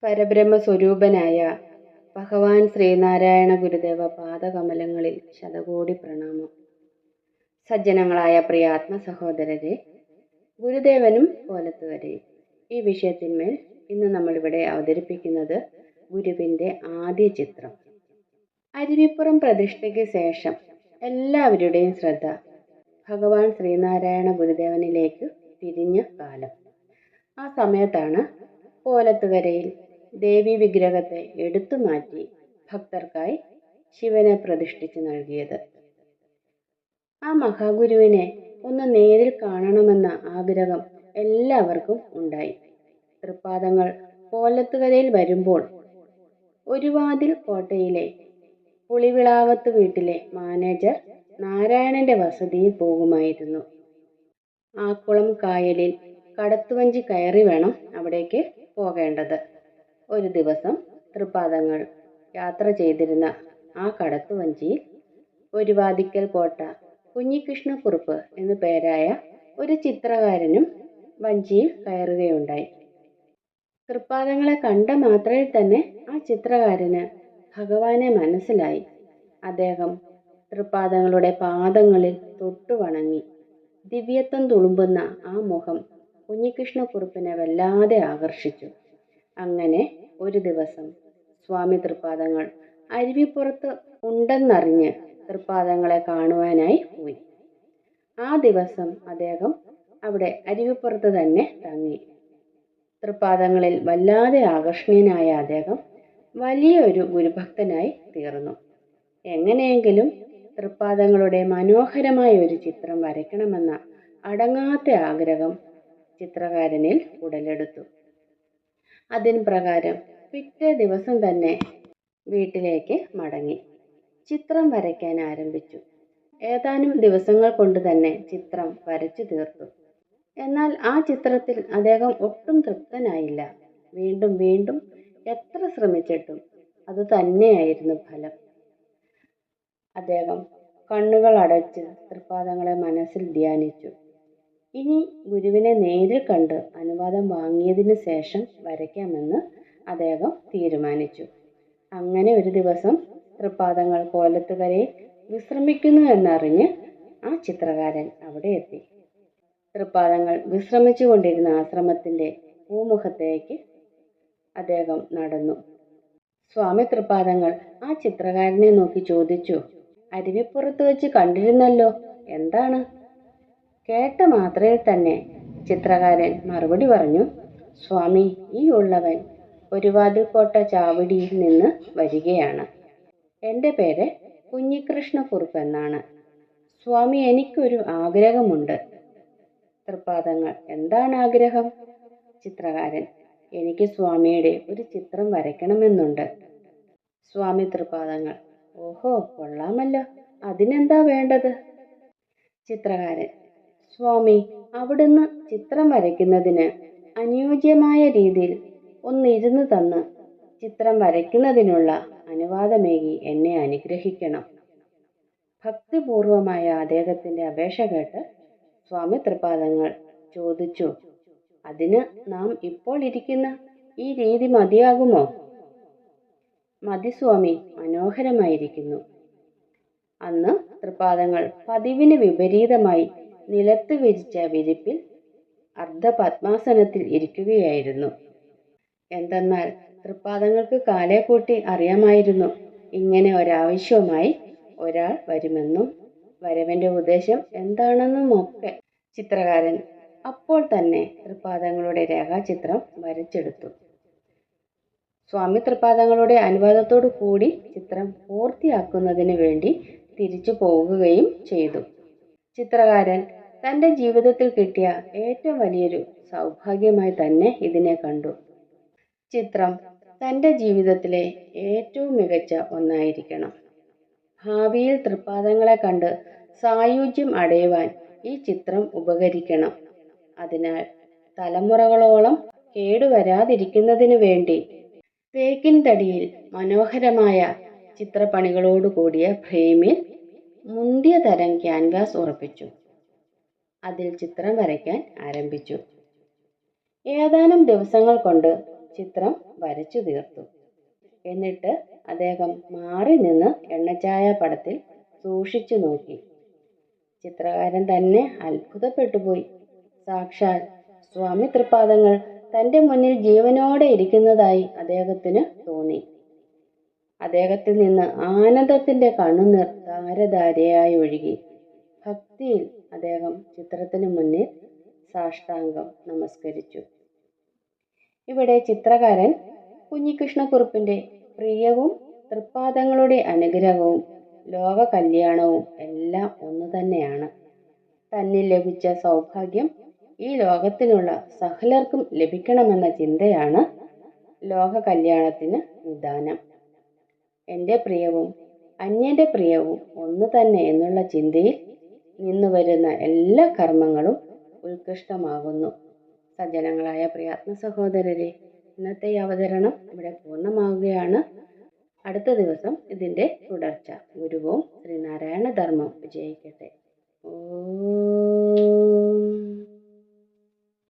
പരബ്രഹ്മസ്വരൂപനായ ഭഗവാൻ ശ്രീനാരായണ ഗുരുദേവ പാദകമലങ്ങളിൽ ശതകോടി പ്രണാമം. സജ്ജനങ്ങളായ പ്രിയ ആത്മസഹോദരരെ, ഗുരുദേവനും കോലത്തുകരയും ഈ വിഷയത്തിന്മേൽ ഇന്ന് നമ്മളിവിടെ അവതരിപ്പിക്കുന്നത് ഗുരുവിൻ്റെ ആദ്യ ചിത്രം. അരുവിപ്പുറം പ്രതിഷ്ഠയ്ക്ക് ശേഷം എല്ലാവരുടെയും ശ്രദ്ധ ഭഗവാൻ ശ്രീനാരായണ ഗുരുദേവനിലേക്ക് തിരിഞ്ഞ കാലം. ആ സമയത്താണ് കോലത്തുകരയിൽ ദേവി വിഗ്രഹത്തെ എടുത്തു മാറ്റി ഭക്തർക്കായി ശിവനെ പ്രതിഷ്ഠിച്ചു നൽകിയത്. ആ മഹാഗുരുവിനെ ഒന്ന് നേരിൽ കാണണമെന്ന ആഗ്രഹം എല്ലാവർക്കും ഉണ്ടായി. തൃപ്പാദങ്ങൾ കോലത്തുകരയിൽ വരുമ്പോൾ ഒരുവാതിൽ കോട്ടയിലെ പുളിവിളാവത്ത് വീട്ടിലെ മാനേജർ നാരായണന്റെ വസതിയിൽ പോകുമായിരുന്നു. ആക്കുളം കായലിൽ കടത്തുവഞ്ചി കയറി വേണം അവിടേക്ക് പോകേണ്ടത്. ഒരു ദിവസം തൃപ്പാദങ്ങൾ യാത്ര ചെയ്തിരുന്ന ആ കടത്തുവഞ്ചിയിൽ ഒരുവാതിക്കൽ കോട്ട കുഞ്ഞികൃഷ്ണക്കുറുപ്പ് എന്നു പേരായ ഒരു ചിത്രകാരനും വഞ്ചിയിൽ കയറുകയുണ്ടായി. തൃപ്പാദങ്ങളെ കണ്ട മാത്രയിൽ തന്നെ ആ ചിത്രകാരന് ഭഗവാനെ മനസ്സിലായി. അദ്ദേഹം തൃപ്പാദങ്ങളുടെ പാദങ്ങളിൽ തൊട്ടു വണങ്ങി. ദിവ്യത്വം തുളുമ്പുന്ന ആ മുഖം കുഞ്ഞികൃഷ്ണക്കുറുപ്പിനെ വല്ലാതെ ആകർഷിച്ചു. അങ്ങനെ ഒരു ദിവസം സ്വാമി തൃപ്പാദങ്ങൾ അരുവിപ്പുറത്ത് ഉണ്ടെന്നറിഞ്ഞ് തൃപ്പാദങ്ങളെ കാണുവാനായി പോയി. ആ ദിവസം അദ്ദേഹം അവിടെ അരുവിപ്പുറത്ത് തന്നെ തങ്ങി. തൃപ്പാദങ്ങളിൽ വല്ലാതെ ആകർഷണീയനായ അദ്ദേഹം വലിയൊരു ഗുരുഭക്തനായി തീർന്നു. എങ്ങനെയെങ്കിലും തൃപ്പാദങ്ങളുടെ മനോഹരമായ ഒരു ചിത്രം വരയ്ക്കണമെന്ന അടങ്ങാത്ത ആഗ്രഹം ചിത്രകാരനിൽ ഉടലെടുത്തു. അതിന് പ്രകാരം പിറ്റേ ദിവസം തന്നെ വീട്ടിലേക്ക് മടങ്ങി ചിത്രം വരയ്ക്കാൻ ആരംഭിച്ചു. ഏതാനും ദിവസങ്ങൾ കൊണ്ട് തന്നെ ചിത്രം വരച്ചു തീർത്തു. എന്നാൽ ആ ചിത്രത്തിൽ അദ്ദേഹം ഒട്ടും തൃപ്തനായില്ല. വീണ്ടും വീണ്ടും എത്ര ശ്രമിച്ചിട്ടും അത് തന്നെയായിരുന്നു ഫലം. അദ്ദേഹം കണ്ണുകൾ അടച്ച് തൃപ്പാദങ്ങളെ മനസ്സിൽ ധ്യാനിച്ചു. ഇനി ഗുരുവിനെ നേരിൽ കണ്ട് അനുവാദം വാങ്ങിയതിന് ശേഷം വരയ്ക്കാമെന്ന് അദ്ദേഹം തീരുമാനിച്ചു. അങ്ങനെ ഒരു ദിവസം തൃപ്പാദങ്ങൾ കോലത്തുകരയിൽ വിശ്രമിക്കുന്നു എന്നറിഞ്ഞ് ആ ചിത്രകാരൻ അവിടെ എത്തി. തൃപ്പാദങ്ങൾ വിശ്രമിച്ചു കൊണ്ടിരുന്ന ആശ്രമത്തിൻ്റെ പൂമുഖത്തേക്ക് അദ്ദേഹം നടന്നു. സ്വാമി തൃപ്പാദങ്ങൾ ആ ചിത്രകാരനെ നോക്കി ചോദിച്ചു, "അരുവിപ്പുറത്ത് വെച്ച് കണ്ടിരുന്നല്ലോ, എന്താണ്?" കേട്ട മാത്രയിൽ തന്നെ ചിത്രകാരൻ മറുപടി പറഞ്ഞു, "സ്വാമി, ഈ ഉള്ളവൻ ഒരുവാതിൽക്കോട്ട ചാവടിയിൽ നിന്ന് വരികയാണ്. എൻ്റെ പേര് കുഞ്ഞികൃഷ്ണക്കുറുപ്പ് എന്നാണ്. സ്വാമി, എനിക്കൊരു ആഗ്രഹമുണ്ട്." തൃപ്പാദങ്ങൾ, "എന്താണ് ആഗ്രഹം?" ചിത്രകാരൻ, "എനിക്ക് സ്വാമിയുടെ ഒരു ചിത്രം വരയ്ക്കണമെന്നുണ്ട്." സ്വാമി തൃപ്പാദങ്ങൾ, "ഓഹോ, കൊള്ളാമല്ലോ, അതിനെന്താ വേണ്ടത്?" ചിത്രകാരൻ, "സ്വാമി, അവിടുന്ന് ചിത്രം വരയ്ക്കുന്നതിന് അനുയോജ്യമായ രീതിയിൽ ഒന്നിരുന്ന് തന്ന് ചിത്രം വരയ്ക്കുന്നതിനുള്ള അനുവാദമേകി എന്നെ അനുഗ്രഹിക്കണം." ഭക്തിപൂർവമായ അദ്ദേഹത്തിൻ്റെ അപേക്ഷ കേട്ട് സ്വാമി തൃപ്പാദങ്ങൾ ചോദിച്ചു, "അതിന് നാം ഇപ്പോൾ ഇരിക്കുന്ന ഈ രീതി മതിയാകുമോ?" "മതി സ്വാമി, മനോഹരമായിരിക്കുന്നു." അന്ന് തൃപ്പാദങ്ങൾ പതിവിന് വിപരീതമായി നിലത്ത് വിരിച്ച വിരിപ്പിൽ അർദ്ധപദ്മാസനത്തിൽ ഇരിക്കുകയായിരുന്നു. എന്തെന്നാൽ തൃപ്പാദങ്ങൾക്ക് കാലേക്കൂട്ടി അറിയാമായിരുന്നു ഇങ്ങനെ ഒരാവശ്യവുമായി ഒരാൾ വരുമെന്നും വരവിൻ്റെ ഉദ്ദേശം എന്താണെന്നുമൊക്കെ. ചിത്രകാരൻ അപ്പോൾ തന്നെ തൃപ്പാദങ്ങളുടെ രേഖാചിത്രം വരച്ചെടുത്തു. സ്വാമി തൃപ്പാദങ്ങളുടെ അനുവാദത്തോടു കൂടി ചിത്രം പൂർത്തിയാക്കുന്നതിന് വേണ്ടി തിരിച്ചു പോകുകയും ചെയ്തു. ചിത്രകാരൻ തൻ്റെ ജീവിതത്തിൽ കിട്ടിയ ഏറ്റവും വലിയൊരു സൗഭാഗ്യമായി തന്നെ ഇതിനെ കണ്ടു. ചിത്രം തൻ്റെ ജീവിതത്തിലെ ഏറ്റവും മികച്ച ഒന്നായിരിക്കണം. ഭാവിയിൽ തൃപ്പാദങ്ങളെ കണ്ട് സായുജ്യം അടയുവാൻ ഈ ചിത്രം ഉപകരിക്കണം. അതിനാൽ തലമുറകളോളം കേടുവരാതിരിക്കുന്നതിനു വേണ്ടി തേക്കിൻ തടിയിൽ മനോഹരമായ ചിത്രപ്പണികളോടുകൂടിയ ഫ്രെയിമിൽ മുന്തിയ തരം ക്യാൻവാസ് ഉറപ്പിച്ചു. അതിൽ ചിത്രം വരയ്ക്കാൻ ആരംഭിച്ചു. ഏതാനും ദിവസങ്ങൾ കൊണ്ട് ചിത്രം വരച്ചു തീർത്തു. എന്നിട്ട് അദ്ദേഹം മാറി നിന്ന് എണ്ണച്ചായ പടത്തിൽ സൂക്ഷിച്ചു നോക്കി. ചിത്രകാരൻ തന്നെ അത്ഭുതപ്പെട്ടുപോയി. സാക്ഷാൽ സ്വാമി തൃപ്പാദങ്ങൾ തൻ്റെ മുന്നിൽ ജീവനോടെ ഇരിക്കുന്നതായി അദ്ദേഹത്തിന് തോന്നി. അദ്ദേഹത്തിൽ നിന്ന് ആനന്ദത്തിൻ്റെ കണ്ണുനീർ ധാരധാരയായി ഒഴുകി. ഭക്തിയിൽ അദ്ദേഹം ചിത്രത്തിനു മുന്നിൽ സാഷ്ടാംഗം നമസ്കരിച്ചു. ഇവിടെ ചിത്രകാരൻ കുഞ്ഞികൃഷ്ണക്കുറുപ്പിൻ്റെ പ്രിയവും തൃപ്പാദങ്ങളുടെ അനുഗ്രഹവും ലോക കല്യാണവും എല്ലാം ഒന്നു തന്നെയാണ്. തന്നിൽ ലഭിച്ച സൗഭാഗ്യം ഈ ലോകത്തിലുള്ള സകലർക്കും ലഭിക്കണമെന്ന ചിന്തയാണ് ലോക കല്യാണത്തിന് നിദാനം. എൻ്റെ പ്രിയവും അന്യൻ്റെ പ്രിയവും ഒന്നു തന്നെ എന്നുള്ള ചിന്തയിൽ നിന്നു വരുന്ന എല്ലാ കർമ്മങ്ങളും ഉത്കൃഷ്ടമാകുന്നു. സജ്ജനങ്ങളായ പ്രിയാത്മ സഹോദരരെ, ഇന്നത്തെ ഈ അവതരണം ഇവിടെ പൂർണ്ണമാവുകയാണ്. അടുത്ത ദിവസം ഇതിൻ്റെ തുടർച്ച. ഗുരുവും ശ്രീനാരായണ ധർമ്മം വിജയിക്കട്ടെ.